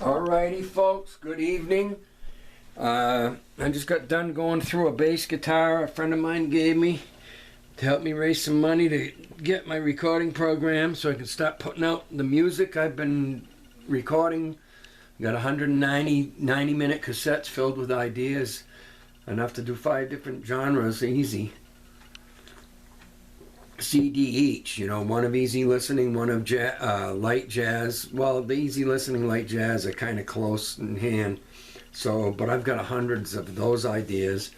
Alrighty folks, good evening. I just got done going through a bass guitar a friend of mine gave me to help me raise some money to get my recording program so I can start putting out the music I've been recording. Got 90-minute cassettes filled with ideas, enough to do 5 different genres, easy. CD each, you know, one of easy listening, one of light jazz. Well, the easy listening, light jazz are kind of close in hand. So, but I've got hundreds of those ideas.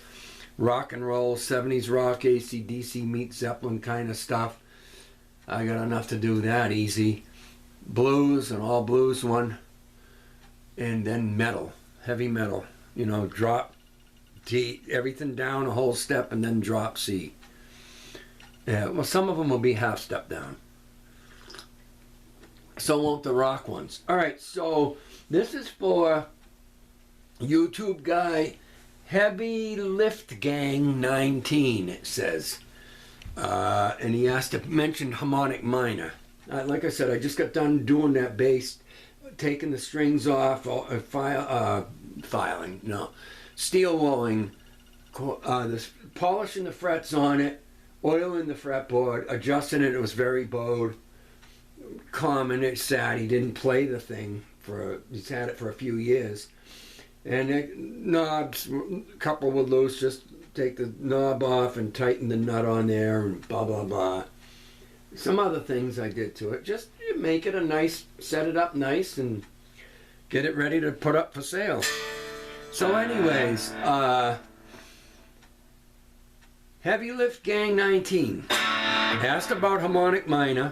Rock and roll, 70s rock, AC/DC meets Zeppelin kind of stuff. I got enough to do that easy. Blues, an all blues one. And then metal, heavy metal. You know, drop D, everything down a whole step and then drop C. Yeah, well, some of them will be half step down. So won't the rock ones. All right, so this is for YouTube guy Heavy Lift Gang 19, it says. And he asked to mention Harmonic Minor. Like I said, I just got done doing that bass, taking the strings off, steel rolling, polishing the frets on it, oiling the fretboard, adjusting it. It was very bowed, common. It's sad he didn't play the thing he's had it for a few years. And knobs, a couple were loose. Just take the knob off and tighten the nut on there, and blah blah blah. Some other things I did to it, just make it a nice, set it up nice, and get it ready to put up for sale. So, anyways, Heavy Lift Gang 19 asked about Harmonic Minor.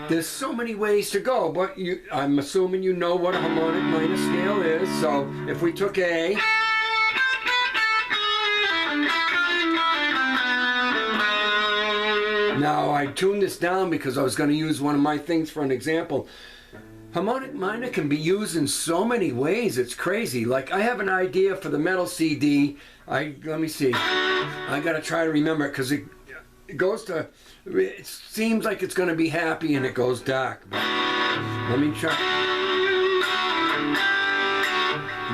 There's so many ways to go, but I'm assuming you know what a harmonic minor scale is. So if we took A, now I tuned this down because I was going to use one of my things for an example. Harmonic minor can be used in so many ways, it's crazy. Like, I have an idea for the metal CD. Let me see. I gotta try to remember it because it goes to, it seems like it's gonna be happy and it goes dark. But let me try.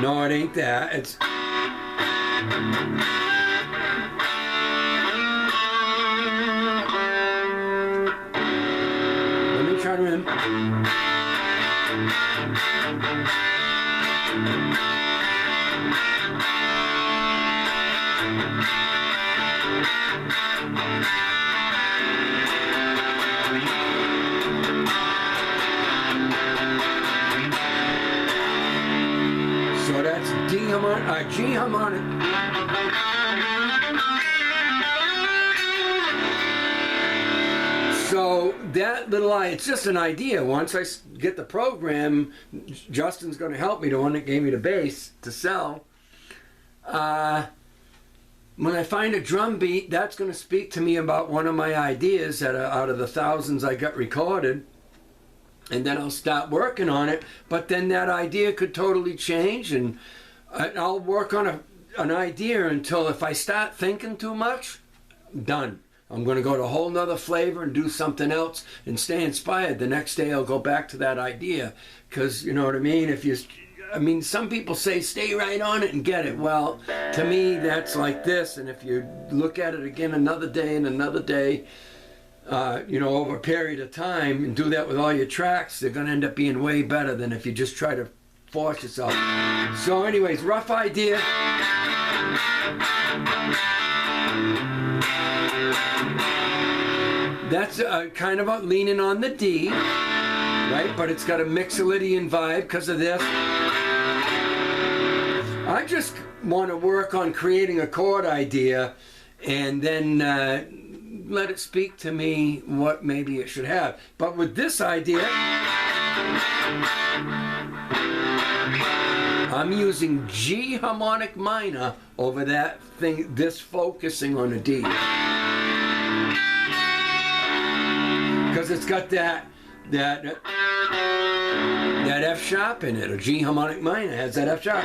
No, it ain't that. It's. Let me try to remember. So that's G harmonic. So that little it's just an idea. Once I get the program, Justin's going to help me, the one that gave me the bass to sell. When I find a drum beat, that's going to speak to me about one of my ideas that are out of the thousands I got recorded. And then I'll start working on it. But then that idea could totally change, and I'll work on an idea until if I start thinking too much, done. I'm going to go to a whole nother flavor and do something else and stay inspired. The next day I'll go back to that idea. Because, you know what I mean? Some people say stay right on it and get it. Well, to me, that's like this. And if you look at it again another day and another day, over a period of time, and do that with all your tracks, they're going to end up being way better than if you just try to force yourself. So anyways, rough idea. That's kind of leaning on the D, right? But it's got a Mixolydian vibe because of this. I just want to work on creating a chord idea and then let it speak to me what maybe it should have. But with this idea, I'm using G harmonic minor over that thing, this focusing on a D. Because it's got that F sharp in it. A G harmonic minor has that F sharp,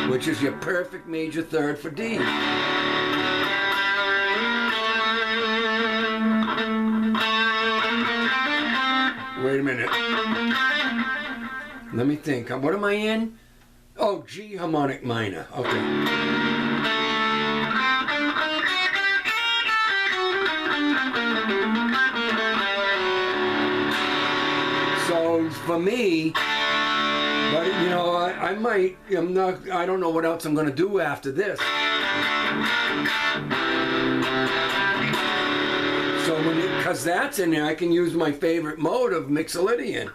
which is your perfect major third for D. Wait a minute. Let me think. What am I in? Oh, G harmonic minor. Okay. So for me, but you know, I might, I don't know what else I'm going to do after this. So because that's in there, I can use my favorite mode of Mixolydian.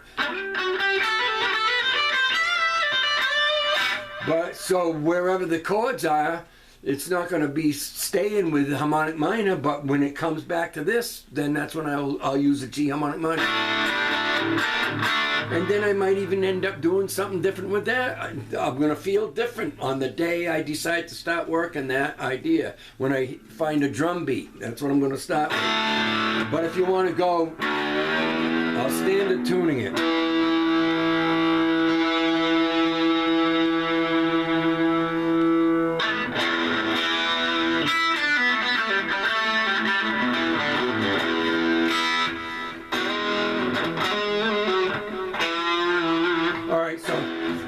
But so wherever the chords are, it's not going to be staying with the harmonic minor, but when it comes back to this, then that's when I'll use the G harmonic minor. And then I might even end up doing something different with that. I'm going to feel different on the day I decide to start working that idea. When I find a drum beat, that's what I'm going to start with. But if you want to go, I'll standard tuning it.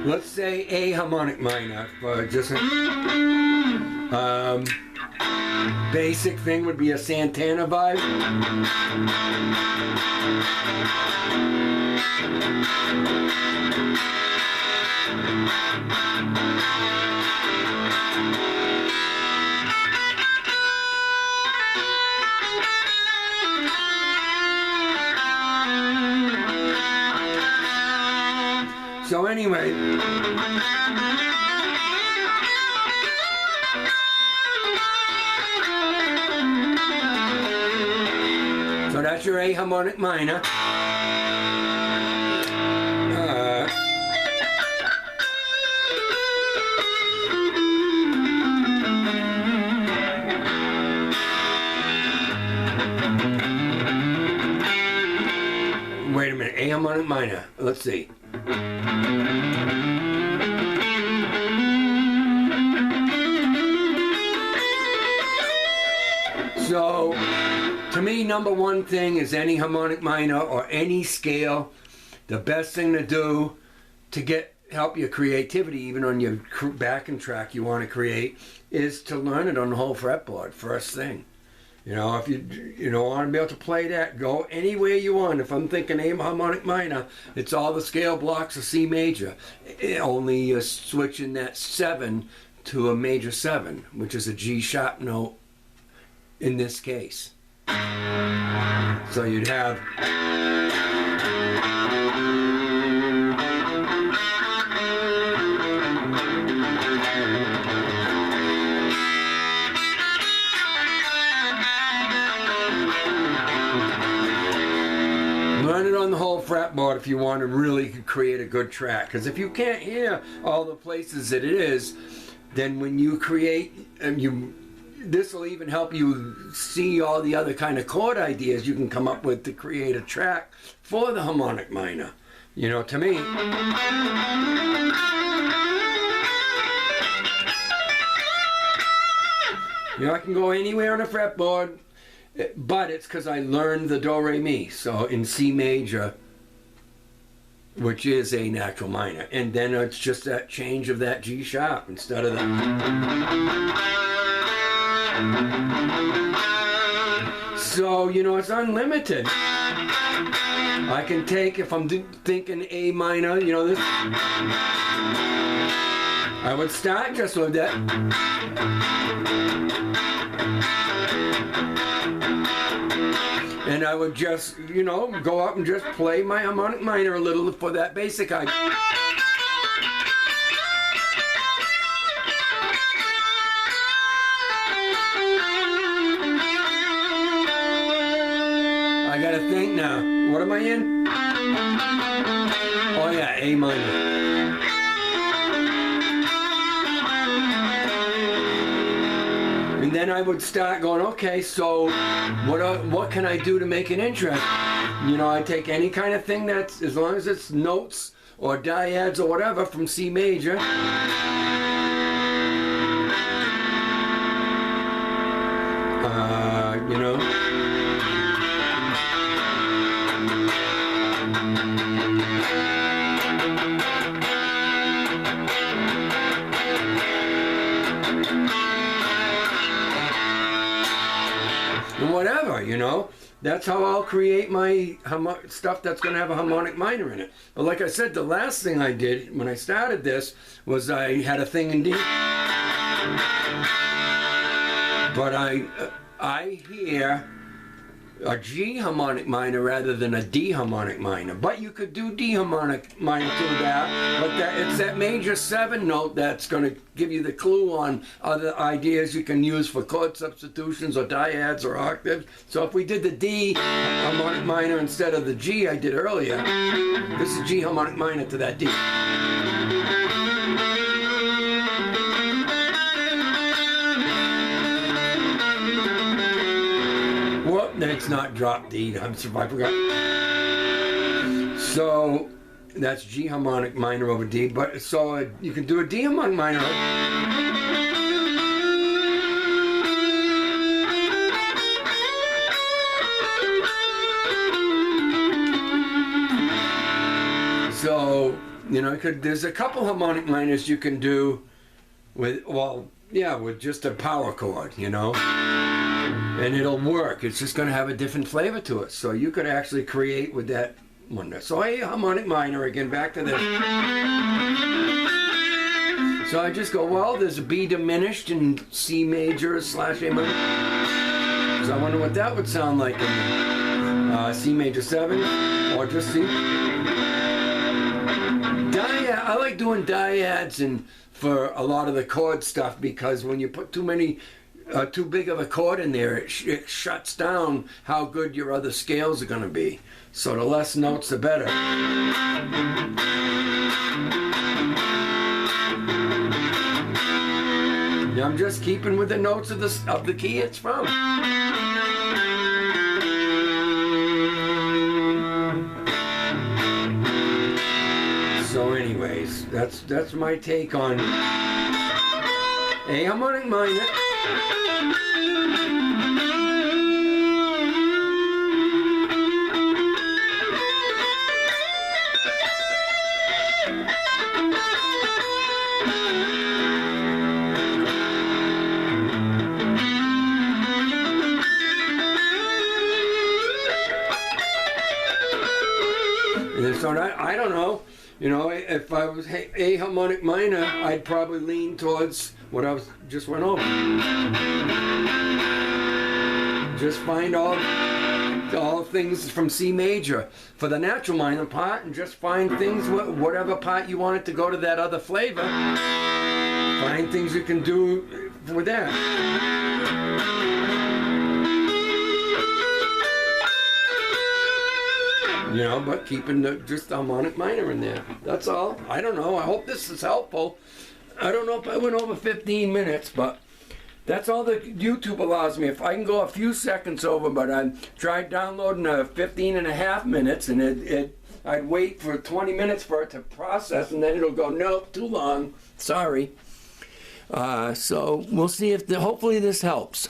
Let's say A harmonic minor for just basic thing would be a Santana vibe. So anyway, so that's your A harmonic minor. Wait a minute, A harmonic minor. Let's see. So, to me, number one thing is any harmonic minor or any scale, the best thing to do to help your creativity, even on your backing track you want to create, is to learn it on the whole fretboard, first thing. You know, if you don't want to be able to play that, go anywhere you want. If I'm thinking A harmonic minor, it's all the scale blocks of C major. Only switching that 7 to a major 7, which is a G sharp note in this case. So you'd have learn it on the whole fretboard if you want to really create a good track. Because if you can't hear all the places that it is, then when you create, this will even help you see all the other kind of chord ideas you can come up with to create a track for the harmonic minor. You know, to me, I can go anywhere on a fretboard, but it's because I learned the do re mi. So in C major, which is a natural minor, and then it's just that change of that G sharp instead of that. So, you know, it's unlimited. I can take, if I'm thinking A minor, you know, this, I would start just with that. And I would just, you know, go up and just play my harmonic minor a little for that basic idea. I gotta think now. What am I in? Oh yeah, A minor. And then I would start going, okay, so what can I do to make it interesting? You know, I take any kind of thing that's, as long as it's notes or dyads or whatever from C major. You know. And whatever, you know. That's how I'll create my stuff that's going to have a harmonic minor in it. But like I said, the last thing I did when I started this was I had a thing in D. But I hear a G harmonic minor rather than a D harmonic minor. But you could do D harmonic minor to that. But it's that major 7 note that's going to give you the clue on other ideas you can use for chord substitutions or dyads or octaves. So if we did the D harmonic minor instead of the G I did earlier, this is G harmonic minor to that D. Whoop, that's not drop D. I forgot. So that's G harmonic minor over D. But so you can do a D harmonic minor. So you know, there's a couple harmonic minors you can do with, well, yeah, with just a power chord, you know. And it'll work. It's just going to have a different flavor to it. So you could actually create with that one there. So A harmonic minor, again, back to this. So I just go, well, there's a B diminished in C major / A minor. So I wonder what that would sound like in C major 7 or just C. I like doing dyads and for a lot of the chord stuff, because when you put too big of a chord in there, it shuts down how good your other scales are going to be. So the less notes, the better. I'm just keeping with the notes of the key it's from. So anyways, that's my take on A harmonic minor. And so I don't know. You know, if I was A harmonic minor, I'd probably lean towards what I just went over. Just find all things from C major for the natural minor part, and just find things, whatever part you want it to go to that other flavor. Find things you can do with that. You know, but keeping just the harmonic minor in there. That's all. I don't know. I hope this is helpful. I don't know if I went over 15 minutes, but that's all that YouTube allows me. If I can go a few seconds over, but I tried downloading 15.5 minutes, and I'd wait for 20 minutes for it to process, and then it'll go, nope, too long. Sorry. So we'll see if hopefully this helps.